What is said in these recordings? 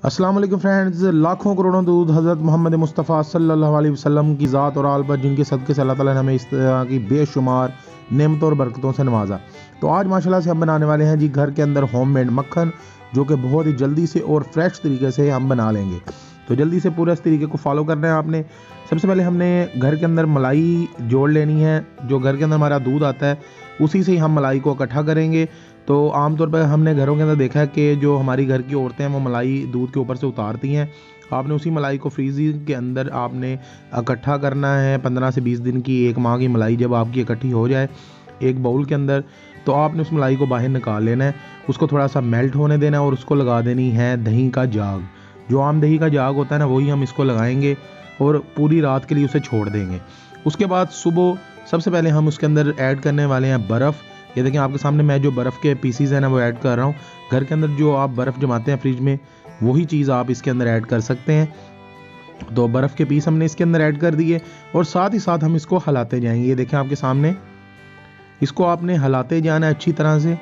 अस्सलाम वालेकुम फ्रेंड्स। लाखों करोड़ों दूध हज़रत मोहम्मद मुस्तफ़ा सल्लल्लाहु अलैहि वसल्लम की ज़ात और आल पर, जिनके सदक़े से अल्लाह ताला ने हमें इस तरह की बेशुमार नेमतों और बरकतों से नवाजा। तो आज माशाल्लाह से हम बनाने वाले हैं जी घर के अंदर होममेड मक्खन, जो कि बहुत ही जल्दी से और फ्रेश तरीके से हम बना लेंगे। तो जल्दी से पूरा इस तरीके को फॉलो करना है आपने। सबसे पहले हमने घर के अंदर मलाई जोड़ लेनी है। जो घर के अंदर हमारा दूध आता है उसी से ही हम मलाई को इकट्ठा करेंगे। तो आमतौर पर हमने घरों के अंदर देखा है कि जो हमारी घर की औरतें हैं वो मलाई दूध के ऊपर से उतारती हैं। आपने उसी मलाई को फ्रीजिंग के अंदर आपने इकट्ठा करना है। 15 से 20 दिन की, 1 माह की मलाई जब आपकी इकट्ठी हो जाए एक बाउल के अंदर, तो आपने उस मलाई को बाहर निकाल लेना है। उसको थोड़ा सा मेल्ट होने देना है और उसको लगा देनी है दही का जाग। जो आम दही का जाग होता है ना, वही हम इसको लगाएंगे और पूरी रात के लिए उसे छोड़ देंगे। उसके बाद सुबह सबसे पहले हम उसके अंदर ऐड करने वाले हैं बर्फ़। ये देखें आपके सामने मैं जो बर्फ़ के पीसीज हैं ना वो ऐड कर रहा हूँ। घर के अंदर जो आप बर्फ़ जमाते हैं फ्रिज में, वही चीज़ आप इसके अंदर ऐड कर सकते हैं। तो बर्फ़ के पीस हमने इसके अंदर ऐड कर दिए और साथ ही साथ हम इसको हिलाते जाएंगे। ये देखें आपके सामने, इसको आपने हिलाते जाना है अच्छी तरह से।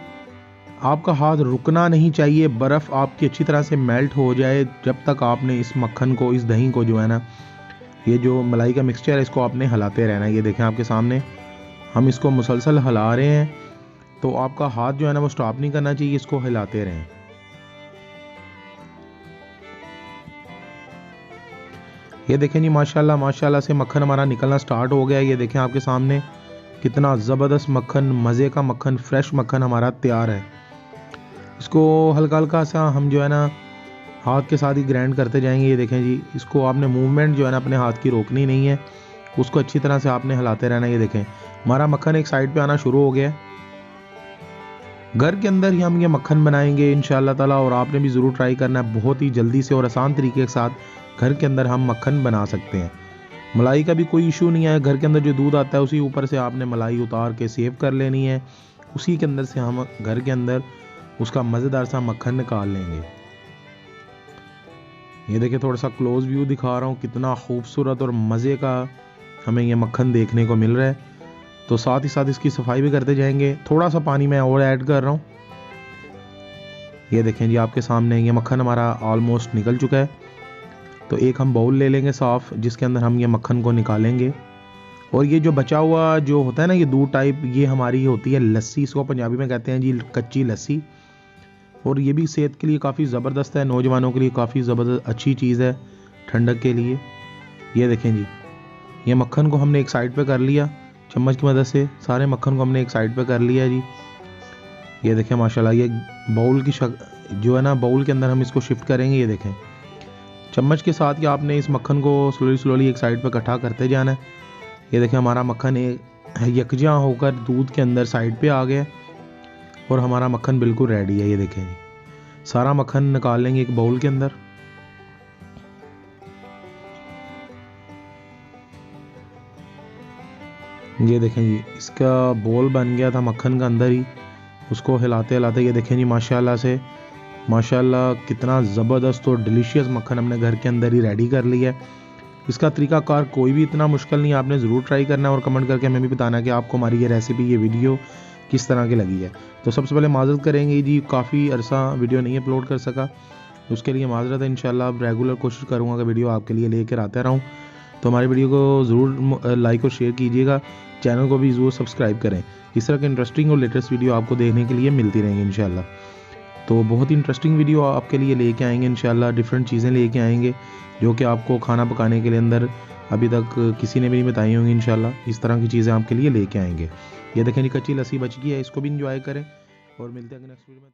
आपका हाथ रुकना नहीं चाहिए, बर्फ़ आपकी अच्छी तरह से मेल्ट हो जाए जब तक आपने इस मक्खन को, इस दही को जो है ना, ये जो मलाई का मिक्सचर है, इसको आपने हिलाते रहना है। ये देखें आपके सामने हम इसको मुसलसल हिला रहे हैं। तो आपका हाथ जो है ना वो स्टॉप नहीं करना चाहिए, इसको हिलाते रहें। ये देखें जी माशाल्लाह माशाल्लाह से मक्खन हमारा निकलना स्टार्ट हो गया है। ये देखें आपके सामने कितना ज़बरदस्त मक्खन, मज़े का मक्खन, फ्रेश मक्खन हमारा तैयार है। इसको हल्का हल्का सा हम जो है ना हाथ के साथ ही ग्राइंड करते जाएंगे। ये देखें जी, इसको आपने मूवमेंट जो है ना अपने हाथ की रोकनी नहीं है, उसको अच्छी तरह से आपने हिलाते रहना है। ये देखें हमारा मक्खन एक साइड पे आना शुरू हो गया है। घर के अंदर ही हम ये मक्खन बनाएंगे इंशाअल्लाह ताला, और आपने भी ज़रूर ट्राई करना है। बहुत ही जल्दी से और आसान तरीके के साथ घर के अंदर हम मक्खन बना सकते हैं। मलाई का भी कोई इशू नहीं है। घर के अंदर जो दूध आता है उसी ऊपर से आपने मलाई उतार के सेव कर लेनी है। उसी के अंदर से हम घर के अंदर उसका मज़ेदार सा मक्खन निकाल लेंगे। ये देखिए थोड़ा सा क्लोज व्यू दिखा रहा हूँ, कितना खूबसूरत और मज़े का हमें ये मक्खन देखने को मिल रहा है। तो साथ ही साथ इसकी सफाई भी करते जाएंगे। थोड़ा सा पानी मैं और ऐड कर रहा हूँ। ये देखें जी आपके सामने ये मक्खन हमारा ऑलमोस्ट निकल चुका है। तो एक हम बाउल ले लेंगे साफ़, जिसके अंदर हम ये मक्खन को निकालेंगे। और ये जो बचा हुआ जो होता है ना, ये दूध टाइप, ये हमारी होती है लस्सी। इसको पंजाबी में कहते हैं जी कच्ची लस्सी। और ये भी सेहत के लिए काफ़ी ज़बरदस्त है, नौजवानों के लिए काफ़ी ज़बरदस्त अच्छी चीज़ है ठंडक के लिए। ये देखें जी, ये मक्खन को हमने एक साइड पे कर लिया चम्मच की मदद से। सारे मक्खन को हमने एक साइड पे कर लिया जी। ये देखें माशाल्लाह, ये बाउल की जो है ना, बाउल के अंदर हम इसको शिफ्ट करेंगे। ये देखें चम्मच के साथ ही आपने इस मक्खन को स्लोली एक साइड पे इकट्ठा करते जाना है। ये देखें हमारा मक्खन यकजा होकर दूध के अंदर साइड पे आ गया और हमारा मक्खन बिल्कुल रेडी है। ये देखें सारा मक्खन निकाल लेंगे एक बाउल के अंदर। ये देखें जी, इसका बोल बन गया था मक्खन का अंदर ही। उसको हिलाते हिलाते ये देखें जी माशाल्लाह से, माशाल्लाह कितना ज़बरदस्त और डिलीशियस मक्खन हमने घर के अंदर ही रेडी कर लिया है। इसका तरीकाकार कोई भी इतना मुश्किल नहीं है, आपने ज़रूर ट्राई करना है और कमेंट करके हमें भी बताना कि आपको हमारी ये रेसिपी, ये वीडियो किस तरह की लगी है। तो सबसे पहले माज़रत करेंगे जी, काफ़ी अरसा वीडियो नहीं अपलोड कर सका, उसके लिए माज़रत है। इंशाल्लाह अब रेगुलर कोशिश करूँगा कि वीडियो आपके लिए लेकर आता रहूँ। तो हमारी वीडियो को ज़रूर लाइक और शेयर कीजिएगा, चैनल को भी ज़रूर सब्सक्राइब करें। इस तरह के इंटरेस्टिंग और लेटेस्ट वीडियो आपको देखने के लिए मिलती रहेंगी इंशाल्लाह। तो बहुत ही इंटरेस्टिंग वीडियो आपके लिए लेके आएंगे इंशाल्लाह। डिफरेंट चीज़ें लेके आएंगे जो कि आपको खाना पकाने के लिए अंदर अभी तक किसी ने भी नहीं बताई होंगी इंशाल्लाह। इस तरह की चीज़ें आपके लिए लेके आएंगे। ये देखें जी कच्ची लस्सी बच गई है, इसको भी इंजॉय करें और मिलते हैं नेक्स्ट वीडियो में।